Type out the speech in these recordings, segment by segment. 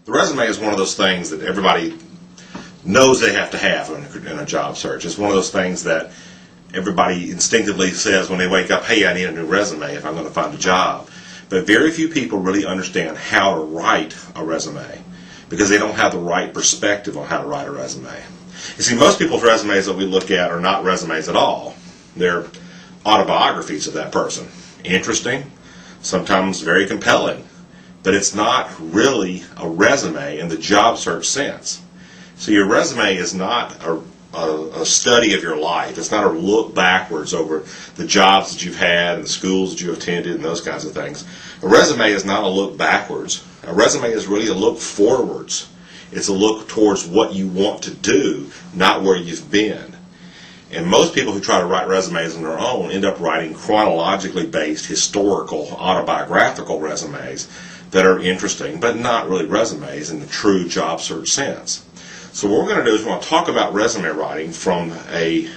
The resume is one of those things that everybody knows they have to have in a job search. It's one of those things that everybody instinctively says when they wake up, hey, I need a new resume if I'm going to find a job. But very few people really understand how to write a resume because they don't have the right perspective on how to write a resume. You see, most people's resumes that we look at are not resumes at all. They're autobiographies of that person. Interesting, sometimes very compelling, but it's not really a resume in the job search sense. So your resume is not a study of your life. It's not a look backwards over the jobs that you've had and the schools that you attended and those kinds of things. A resume is not a look backwards. A resume is really a look forwards. It's a look towards what you want to do, not where you've been. And most people who try to write resumes on their own end up writing chronologically based, historical, autobiographical resumes that are interesting, but not really resumes in the true job search sense. So what we're going to do is we're going to talk about resume writing from a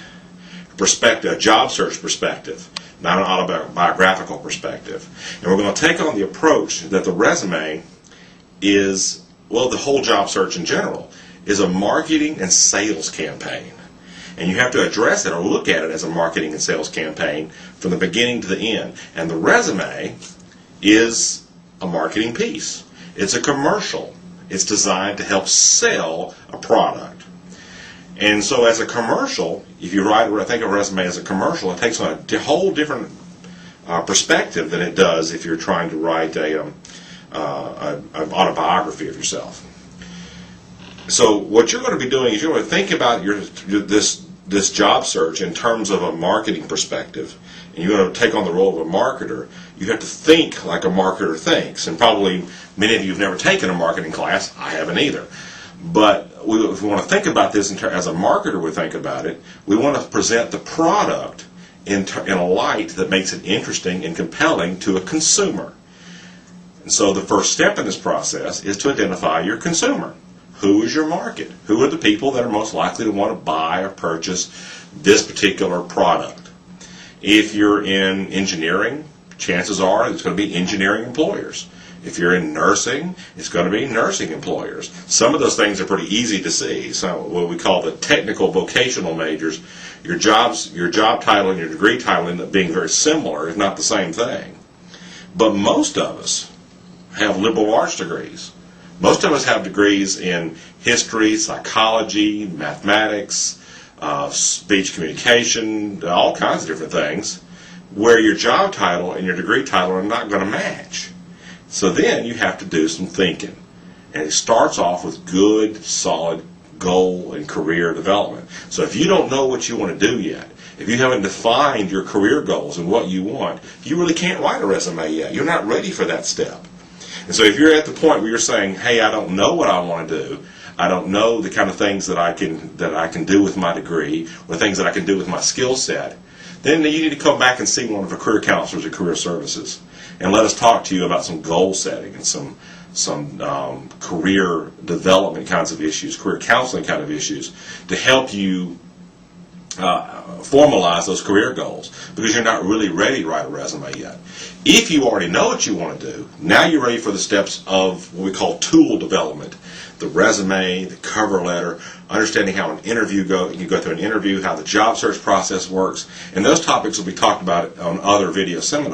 perspective, a job search perspective, not an autobiographical perspective. And we're going to take on the approach that the resume is, well, the whole job search in general, is a marketing and sales campaign. And you have to address it or look at it as a marketing and sales campaign from the beginning to the end. And the resume is a marketing piece. It's a commercial. It's designed to help sell a product. And so as a commercial, if you think of a resume as a commercial, it takes on a whole different perspective than it does if you're trying to write an autobiography of yourself. So what you're going to be doing is you're going to think about this job search in terms of a marketing perspective, and you're going to take on the role of a marketer. You have to think like a marketer thinks, and probably many of you have never taken a marketing class. I haven't either. But if we want to think about this as a marketer would think about it, we want to present the product in a light that makes it interesting and compelling to a consumer. And so the first step in this process is to identify your consumer. Who is your market? Who are the people that are most likely to want to buy or purchase this particular product? If you're in engineering, chances are it's going to be engineering employers. If you're in nursing, it's going to be nursing employers. Some of those things are pretty easy to see. So what we call the technical vocational majors, your job title and your degree title end up being very similar, if not the same thing. But most of us have liberal arts degrees. Most of us have degrees in history, psychology, mathematics, speech communication, all kinds of different things, where your job title and your degree title are not going to match. So then you have to do some thinking. And it starts off with good, solid goal and career development. So if you don't know what you want to do yet, if you haven't defined your career goals and what you want, you really can't write a resume yet. You're not ready for that step. And so if you're at the point where you're saying, hey, I don't know what I want to do, I don't know the kind of things that I can do with my degree or things that I can do with my skill set, then you need to come back and see one of the career counselors at Career Services and let us talk to you about some goal setting and some career development kinds of issues, career counseling kind of issues to help you formalize those career goals, because you're not really ready to write a resume yet. If you already know what you want to do, now you're ready for the steps of what we call tool development. The resume, the cover letter, understanding how an interview you go through an interview, how the job search process works, and those topics will be talked about on other video seminars.